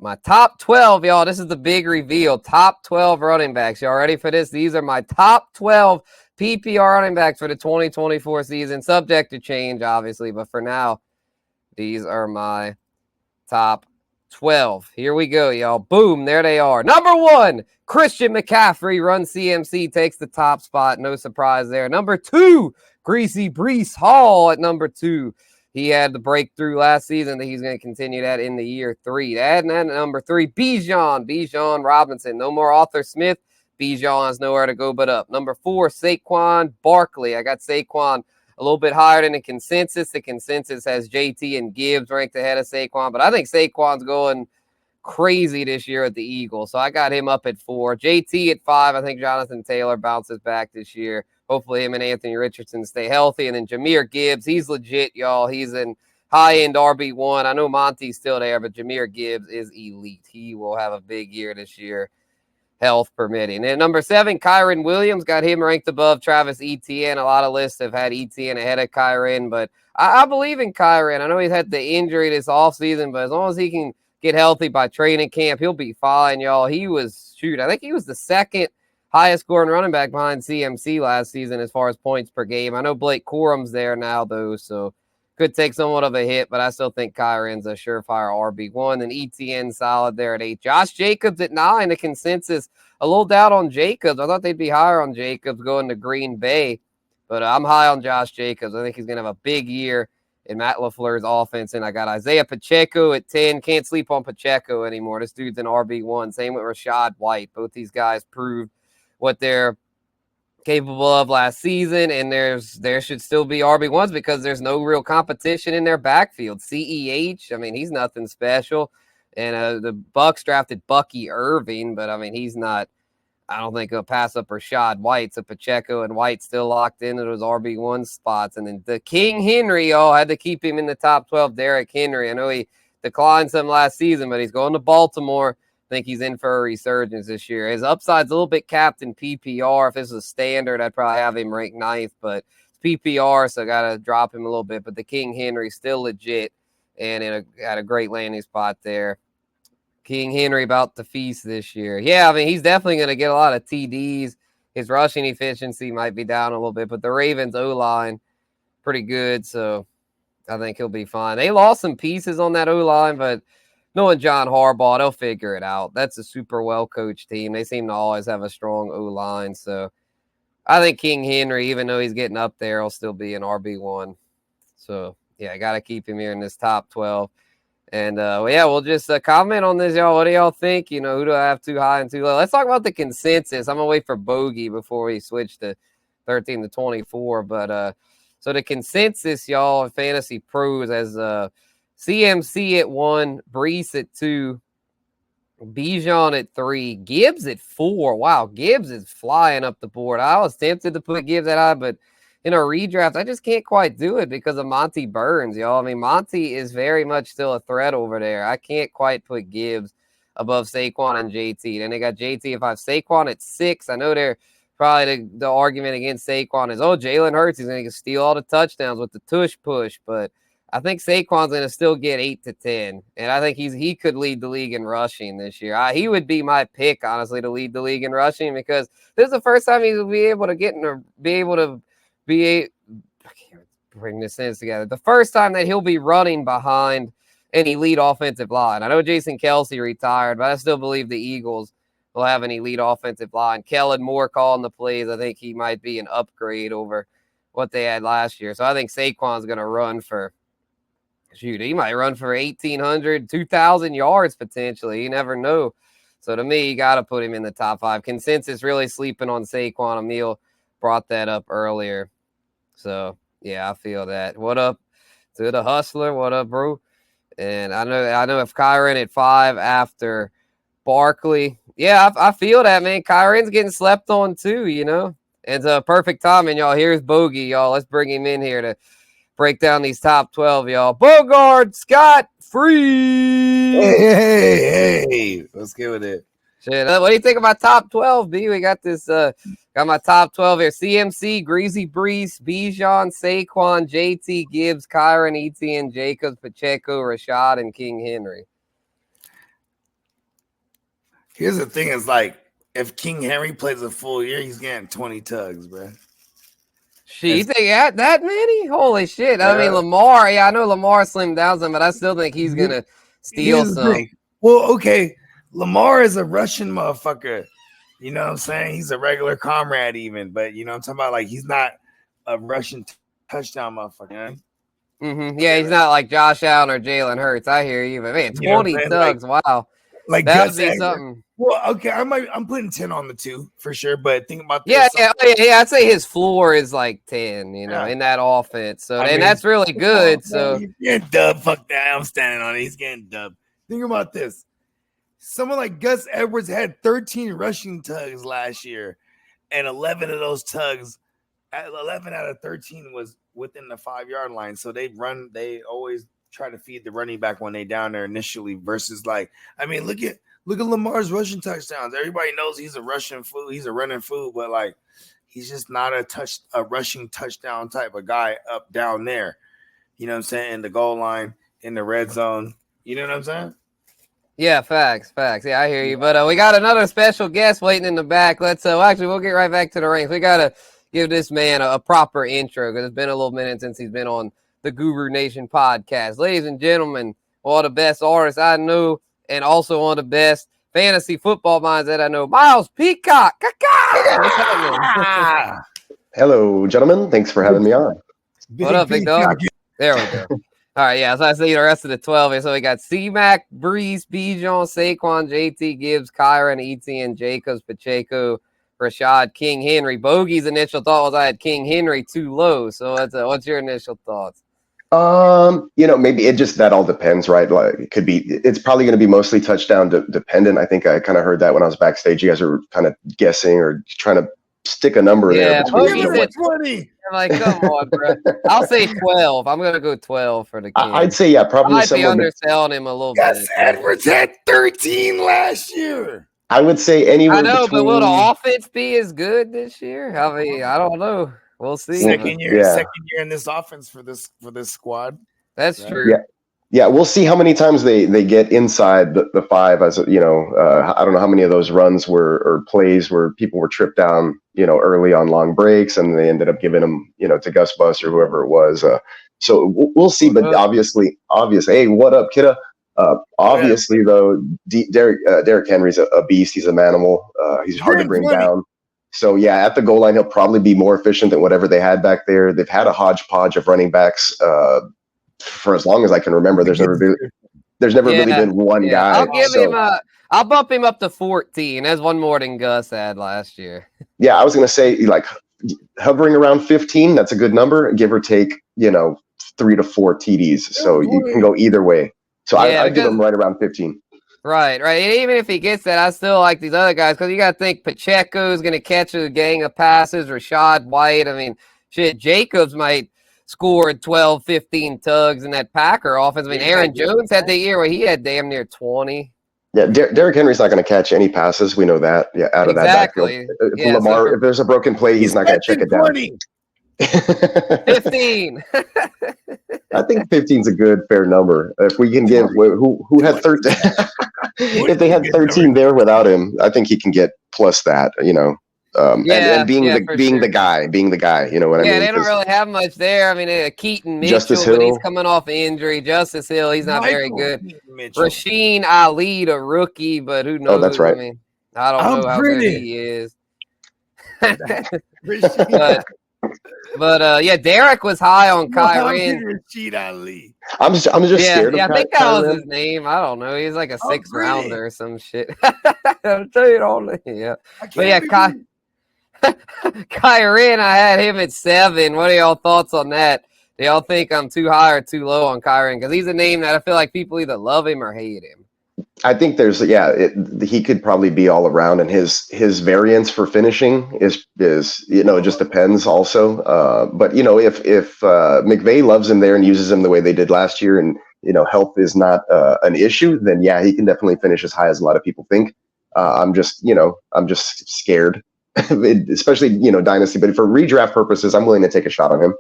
My top 12, y'all. This is the big reveal. Top 12 running backs. Y'all ready for this? These are my top 12 PPR running backs for the 2024 season. Subject to change, obviously, but for now, these are my top 12. Here we go, y'all. Boom, there they are. Number 1, Christian McCaffrey, Run CMC, takes the top spot. No surprise there. Number 2, Greasy Brees Hall at number 2. He had the breakthrough last season that he's going to continue that in the year 3. And then number 3, Bijan Robinson. No more Arthur Smith. Bijan has nowhere to go but up. Number 4, Saquon Barkley. I got Saquon a little bit higher than the consensus. The consensus has JT and Gibbs ranked ahead of Saquon, but I think Saquon's going crazy this year at the Eagles, so I got him up at 4. JT at 5. I think Jonathan Taylor bounces back this year. Hopefully him and Anthony Richardson stay healthy. And then Jahmyr Gibbs, he's legit, y'all. He's in high-end RB1. I know Monty's still there, but Jahmyr Gibbs is elite. He will have a big year this year, health permitting. And number 7, Kyren Williams, got him ranked above Travis Etienne. A lot of lists have had Etienne ahead of Kyren, but I believe in Kyren. I know he's had the injury this offseason, but as long as he can get healthy by training camp, he'll be fine, y'all. I think he was the second highest scoring running back behind CMC last season as far as points per game. I know Blake Corum's there now, though, so could take somewhat of a hit, but I still think Kyren's a surefire RB1. And ETN solid there at 8. Josh Jacobs at 9. The consensus, a little doubt on Jacobs. I thought they'd be higher on Jacobs going to Green Bay, but I'm high on Josh Jacobs. I think he's going to have a big year in Matt LaFleur's offense. And I got Isaiah Pacheco at 10. Can't sleep on Pacheco anymore. This dude's an RB1. Same with Rashad White. Both these guys proved what they're capable of last season, and there should still be RB1s because there's no real competition in their backfield. CEH, I mean, he's nothing special. And the Bucs drafted Bucky Irving, but I mean, he's not, I don't think he'll pass up Rashad White. So Pacheco and White still locked into those RB1 spots. And then the King Henry, had to keep him in the top 12. Derrick Henry, I know he declined some last season, but he's going to Baltimore. I think he's in for a resurgence this year. His upside's a little bit capped in PPR. If this was standard, I'd probably have him ranked 9th, but it's PPR, so I got to drop him a little bit. But the King Henry still legit and had a great landing spot there. King Henry about to feast this year. Yeah, I mean, he's definitely going to get a lot of TDs. His rushing efficiency might be down a little bit, but the Ravens O-line, pretty good, so I think he'll be fine. They lost some pieces on that O-line, but knowing John Harbaugh, they'll figure it out. That's a super well-coached team. They seem to always have a strong O-line. So I think King Henry, even though he's getting up there, will still be an RB1. So, yeah, I got to keep him here in this top 12. And, we'll just comment on this, y'all. What do y'all think? Who do I have too high and too low? Let's talk about the consensus. I'm going to wait for Bogey before we switch to 13 to 24. But so the consensus, y'all, in Fantasy Pros has CMC at 1, Brees at 2, Bijan at 3, Gibbs at 4. Wow, Gibbs is flying up the board. I was tempted to put Gibbs at high, but in a redraft, I just can't quite do it because of Monty Burns, y'all. I mean, Monty is very much still a threat over there. I can't quite put Gibbs above Saquon and JT. Then they got JT. If I have Saquon at 6, I know they're probably the argument against Saquon is, Jalen Hurts is going to steal all the touchdowns with the tush push, but I think Saquon's going to still get 8 to 10, and I think he could lead the league in rushing this year. He would be my pick, honestly, to lead the league in rushing because this is the first time he will be able to I can't bring this sentence together. The first time that he'll be running behind an elite offensive line. I know Jason Kelce retired, but I still believe the Eagles will have an elite offensive line. Kellen Moore calling the plays. I think he might be an upgrade over what they had last year. So I think Saquon's going to run for he might run for 1,800, 2,000 yards potentially. You never know. So to me, you got to put him in the top 5. Consensus really sleeping on Saquon. Emil brought that up earlier. So, yeah, I feel that. What up to the Hustler? What up, bro? And I know if Kyren at 5 after Barkley. Yeah, I feel that, man. Kyren's getting slept on too, And it's a perfect timing, y'all. Here's Bogey, y'all. Let's bring him in here to break down these top 12, y'all. Bogard Scott free. Hey. Let's get with it. Shit, what do you think about top 12, B? We got this, got my top 12 here. CMC, Greasy Brees, Bijan, Saquon, JT, Gibbs, Kyren, Etienne, Jacobs, Pacheco, Rashad, and King Henry. Here's the thing: is like if King Henry plays a full year, he's getting 20 tugs, bro. Shit, you think that many? Holy shit! I mean, Lamar. Yeah, I know Lamar slimmed down some, but I still think he's gonna steal some. Well, okay, Lamar is a Russian motherfucker. You know what I'm saying? He's a regular comrade, even, but you know what I'm talking about. Like he's not a Russian touchdown motherfucker. You know? Yeah, he's not like Josh Allen or Jalen Hurts. I hear you, but man, 20 tugs. Like, wow, like that would be something. Well, okay, I'm putting 10 on the 2 for sure, but think about this. Yeah. I'd say his floor is like 10, you know, in that offense. So and that's really good. So he's getting dubbed. Fuck that. I'm standing on it. He's getting dubbed. Think about this. Someone like Gus Edwards had 13 rushing tugs last year, and 11 of those tugs, 11 out of 13 was within the 5-yard line. So they always try to feed the running back when they down there initially versus like, I mean, look at Lamar's rushing touchdowns. Everybody knows he's a rushing food. He's a running food, but like he's just not a rushing touchdown type of guy up down there. You know what I'm saying? In the goal line, in the red zone. You know what I'm saying? Yeah, facts. Yeah, I hear you. But we got another special guest waiting in the back. Actually, we'll get right back to the ranks. We got to give this man a proper intro because it's been a little minute since he's been on the Guru Nation podcast. Ladies and gentlemen, one of the best artists I know and also one of the best fantasy football minds that I know, Miles Pecock. Hello, gentlemen. Thanks for having me on. What up, big dog? There we go. All right, yeah, so I see the rest of the 12 So we got C-Mac, Breeze, Bijan, Saquon, JT, Gibbs, Kyron, Etienne, Jacobs, Pacheco, Rashad, King Henry. Bogey's initial thought was I had King Henry too low. So what's your initial thoughts? Maybe it just, that all depends, right? Like it's probably going to be mostly touchdown dependent. I think I kind of heard that when I was backstage. You guys were kind of guessing or trying to stick a number there. Bogey said 20. I'm like, come on, bro. I'll say 12. I'm going to go 12 for the King. I'd say, yeah, probably. I might be underselling him a little bit. Yes, Edwards had 13 last year. I would say anywhere. I know, but will the offense be as good this year? I mean, I don't know. We'll see. Second year in this offense for this squad. That's true. Yeah, we'll see how many times they get inside the 5. As you know, I don't know how many of those runs or plays where people were tripped down, early on long breaks, and they ended up giving them, to Gus Bus or whoever it was. So we'll see. But obviously, hey, what up, kidda? Obviously, though, Derrick Henry's a beast. He's a manimal. He's hard to bring down. So, yeah, at the goal line, he'll probably be more efficient than whatever they had back there. They've had a hodgepodge of running backs for as long as I can remember. There's never really been one guy. I'll bump him up to 14. That's one more than Gus had last year. Yeah, I was going to say, like, hovering around 15, that's a good number, give or take, 3 to 4 TDs. So you can go either way. So I give him right around 15. Right. And even if he gets that, I still like these other guys because you got to think Pacheco is going to catch a gang of passes. Rashad White. I mean, shit, Jacobs might score 12, 15 tugs in that Packer offense. I mean, Aaron Jones had the year where he had damn near 20. Yeah, Derrick Henry's not going to catch any passes. We know that. Yeah, out of that backfield. If there's a broken play, he's not going to check it down. 15. I think 15 is a good, fair number. If we can give who had 13, if they had 13 there without him, I think he can get plus that. And being the guy, you know what I mean? Yeah, they don't really have much there. I mean, Keaton Mitchell, but he's coming off injury. Justice Hill, he's not very good. Rasheen Ali, the rookie, but who knows? Oh, that's right. I mean, I don't know how good he is. But Derek was high on Kyron. I'm just scared of I think that was his name. I don't know. He's like a 6th rounder or some shit. I'll tell you all. Yeah. But yeah, Kyron, I had him at 7. What are y'all thoughts on that? Do y'all think I'm too high or too low on Kyron? Because he's a name that I feel like people either love him or hate him. I think he could probably be all around, and his variance for finishing is it just depends also. But if McVay loves him there and uses him the way they did last year, and health is not an issue, then yeah, he can definitely finish as high as a lot of people think. I'm just scared, especially dynasty. But for redraft purposes, I'm willing to take a shot on him.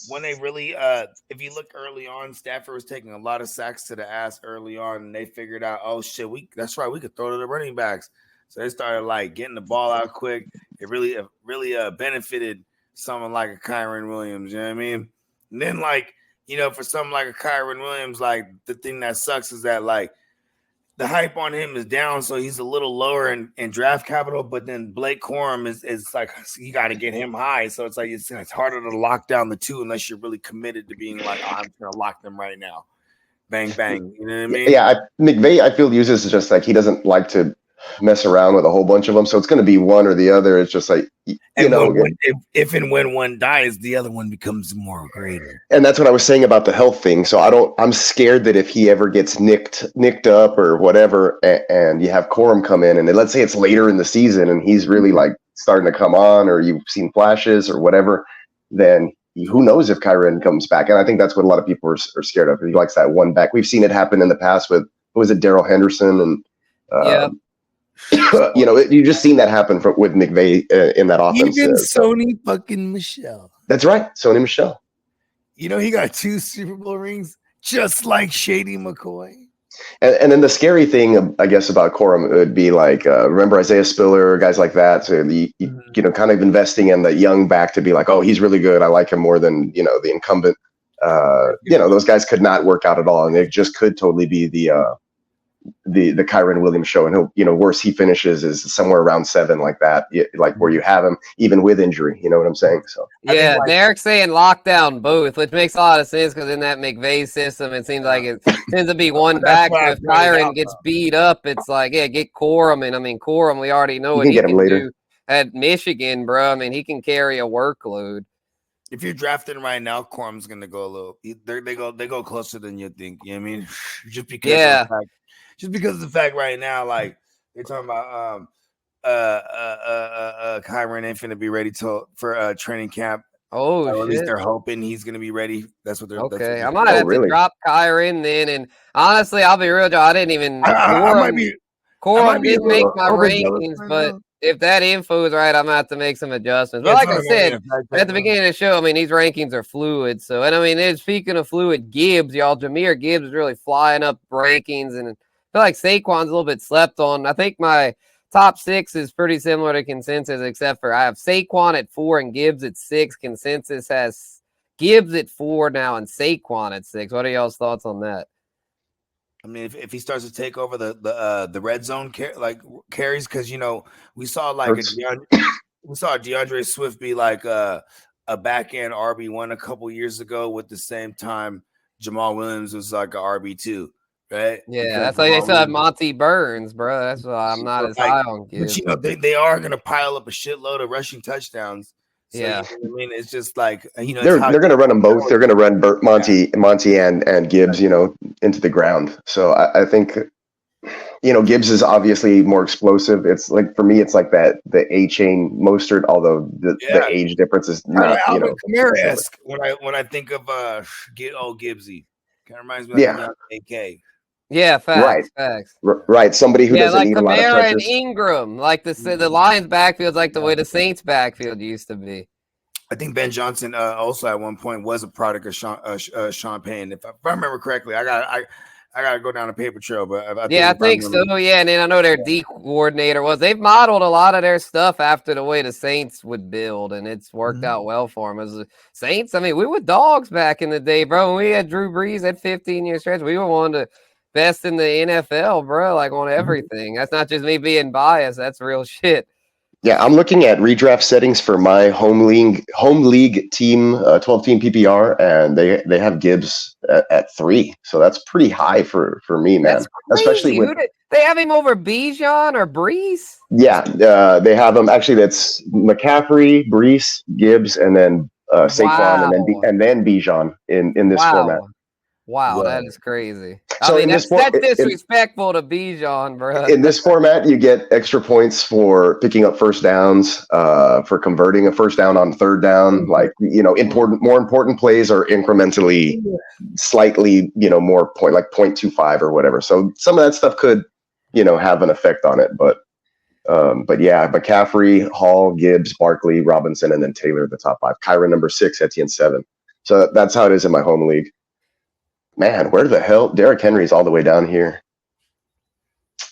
when they really, if you look early on, Stafford was taking a lot of sacks to the ass early on, and they figured out, oh shit, that's right, we could throw to the running backs. So they started like getting the ball out quick. It really benefited someone like a Kyren Williams. You know what I mean? And then like, for someone like a Kyren Williams, like the thing that sucks is that like the hype on him is down, so he's a little lower in draft capital. But then Blake Corum is like, you got to get him high. So it's like it's harder to lock down the two unless you're really committed to being like, oh, I'm going to lock them right now. Bang, bang. You know what I mean? Yeah, McVay, I feel, uses just like he doesn't like to mess around with a whole bunch of them. So it's going to be one or the other. It's just like, if and when one dies, the other one becomes more greater. And that's what I was saying about the health thing. So I'm scared that if he ever gets nicked up or whatever, and you have Corum come in, and let's say it's later in the season and he's really like starting to come on, or you've seen flashes or whatever, then who knows if Kyren comes back. And I think that's what a lot of people are scared of. He likes that one back. We've seen it happen in the past with, who was it, Darrell Henderson, and you just seen that happen with McVay in that offense. Even Sony fucking Michel. That's right, Sony Michel. He got 2 Super Bowl rings, just like Shady McCoy. And then the scary thing, I guess, about Corum would be like, remember Isaiah Spiller, guys like that. So kind of investing in the young back to be like, oh, he's really good. I like him more than the incumbent. Those guys could not work out at all, and it just could totally be the Kyren Williams show. And he'll, worse he finishes is somewhere around 7 like that, like where you have him even with injury. You know what I'm saying? So yeah, Derek's saying lockdown both, which makes a lot of sense because in that McVay system, it seems like it tends to be one back. If Kyren gets beat up, it's like, yeah, get Corum. And I mean, Corum, we already know what he can do at Michigan, bro. I mean, he can carry a workload. If you're drafting right now, Corum's gonna go a little. They go closer than you think. You know what I mean? Just because of the fact right now, like they're talking about Kyren ain't finna be ready for training camp. Oh, at least they're hoping he's gonna be ready. That's what they're okay. I might have to drop Kyren then, and honestly, I'll be real, Joe. I didn't even Corum didn't make my rankings, but if that info is right, I'm gonna have to make some adjustments. But like I said at the beginning of the show, I mean, these rankings are fluid. So, and I mean, speaking of fluid, Jahmyr Gibbs is really flying up rankings, and I feel like Saquon's a little bit slept on. I think my top 6 is pretty similar to consensus, except for I have Saquon at 4 and Gibbs at 6. Consensus has Gibbs at 4 now and Saquon at 6. What are y'all's thoughts on that? I mean, if he starts to take over the red zone carries, because we saw like DeAndre Swift be like a back end RB1 a couple years ago. With the same time, Jamal Williams was like a RB2. Right. Yeah, because that's like they said Monty Burns, bro. That's why I'm not as high on Gibbs. But they are gonna pile up a shitload of rushing touchdowns. So, yeah, I mean, it's just like they're gonna run them both. They're gonna run Monty and Gibbs, into the ground. So I think, Gibbs is obviously more explosive. It's like, for me, it's like the A-chain Mostert, although the age difference is not. Kamara-esque when I think of Gibbsy, kind of reminds me of AK. Yeah, facts. Right. Somebody who doesn't like need a lot of Kamara touches. and Ingram, like the Lions backfield's like the way the Saints backfield used to be. I think Ben Johnson also at one point was a product of Sean Payne. If I remember correctly, I gotta go down a paper trail, but I think so. Yeah, and then I know their D coordinator they've modeled a lot of their stuff after the way the Saints would build, and it's worked out well for them. As the Saints, I mean, we were dogs back in the day, bro. When we had Drew Brees at 15-year stretch, we were one of the best in the NFL, bro, like on everything. That's not just me being biased. That's real shit. Yeah, I'm looking at redraft settings for my home league team, 12-team PPR, and they have Gibbs at 3. So that's pretty high for me, man. Especially with they have him over Bijan or Brees. Yeah, they have him. Actually, that's McCaffrey, Brees, Gibbs, and then Saquon, and then Bijan in this format. Wow, that is crazy. So I mean, that's disrespectful to Bijan, bro. In this format, you get extra points for picking up first downs, for converting a first down on third down. Like, more important plays are incrementally slightly, more point, like 0.25 or whatever. So some of that stuff could, have an effect on it. But yeah, McCaffrey, Hall, Gibbs, Barkley, Robinson, and then Taylor, the top 5. Kyren number 6, Etienne 7. So that's how it is in my home league. Man, where the hell? Derrick Henry's all the way down here.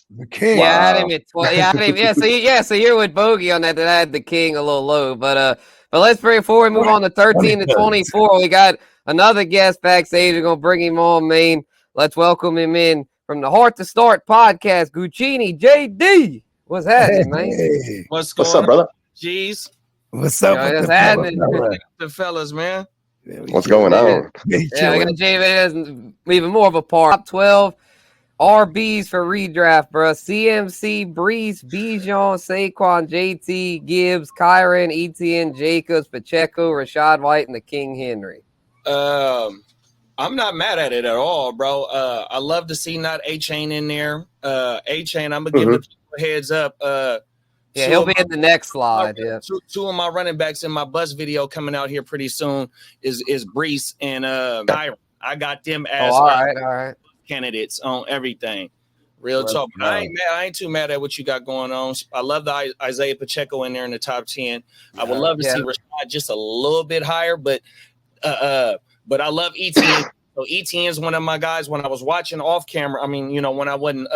The king. Yeah, I had him at 12. Yeah, I had him, so you're with Bogey on that. That I had the king a little low, but let's bring before we move on to 13 to 24. We got another guest backstage. We're gonna bring him on, man. Let's welcome him in from the Heart2Start Podcast, Gucinni JD. What's happening, man? Hey. What's up, brother? Jeez. What's up? Yeah, with that's happening. The fellas, man. What's going on? Yeah, we got JV even more of a part. Top 12 RBs for redraft, bro. CMC, Brees, Bijan, Saquon, JT, Gibbs, Kyron, Etienne, Jacobs, Pacheco, Rashad White, and the King Henry. I'm not mad at it at all, bro. I love to see not A-Chain in there. A-Chain, I'm gonna give the people a heads up. Yeah, he'll be in the next slide. Yeah, two of my running backs in my bus video coming out here pretty soon is Brees and Kyron. I got them as all right. candidates on everything. Real talk. I ain't too mad at what you got going on. I love the Isaiah Pacheco in there in the top 10. I would love to see Rashad just a little bit higher, but I love Etienne. So Etienne is one of my guys. When I was watching off camera, I mean, when I wasn't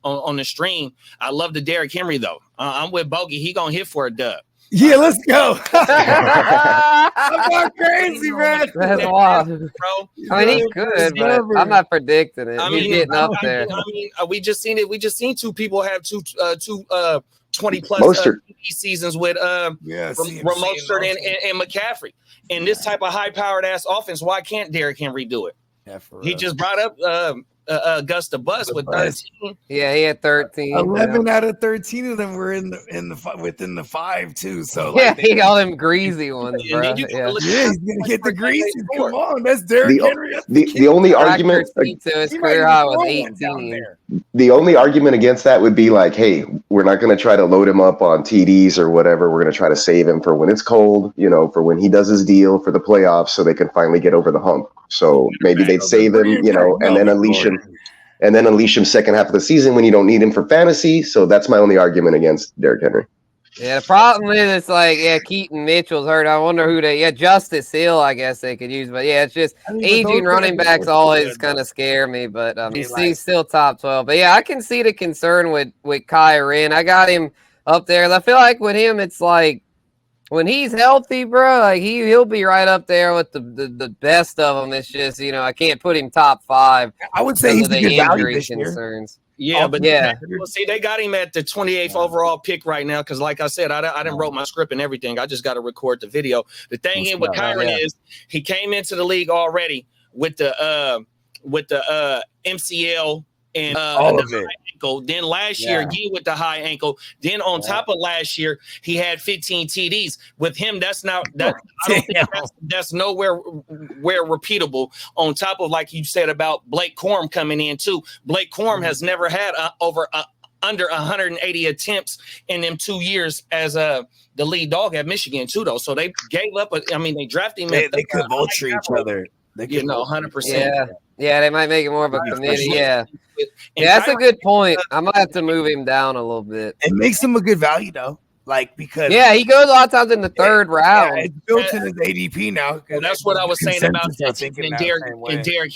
on the stream, I love the Derrick Henry though. I'm with Bogey. He gonna hit for a dub. Yeah, let's go. I'm going crazy, man. That's wild, bro. I mean, he's good, but I'm not predicting it. He's getting up there. We just seen it. We just seen two people have two 20 plus seasons with Mostert and McCaffrey. In this type of high powered ass offense, why can't Derrick Henry do it? Yeah, he just brought up Augusta Bus with 13. Yeah, he had 13. 11 out of 13 of them were within the 5 too. So he got them greasy ones, bro. He's gonna get the greasy. Come on, that's Derrick Henry. The only argument to his career high was 18. The only argument against that would be like, hey, we're not going to try to load him up on TDs or whatever. We're going to try to save him for when it's cold, for when he does his deal for the playoffs, so they can finally get over the hump. So maybe they'd save him, and then unleash him second half of the season when you don't need him for fantasy. So that's my only argument against Derrick Henry. Yeah, the problem is it's like, Keaton Mitchell's hurt. I wonder who Justice Hill, I guess they could use. But it's just aging running backs always kind of scare me. But he's still top 12. But I can see the concern with Kyron. I got him up there. I feel like with him, it's like when he's healthy, bro, like he'll be right up there with the best of them. It's just, I can't put him top 5. I would say he's the injury concerns. Yeah, see, they got him at the 28th overall pick right now because, like I said, I didn't wrote my script and everything. I just got to record the video. The thing with Kyron is he came into the league already with the MCL and all of it. Ankle. Then last year again with the high ankle. Then on top of last year, he had 15 TDs. With him, I don't think that's nowhere repeatable. On top of, like you said about Blake Corum coming in too. Blake Corum has never had under 180 attempts in them 2 years as the lead dog at Michigan too, though. So they gave up. They drafted him. They could vulture each other. They could 100%. Yeah, they might make it more of a committee. Yeah, that's a good point. I might have to move him down a little bit. It makes him a good value though, because he goes a lot of times in the third round. It's built in his ADP now. Well, that's what I was saying about Derrick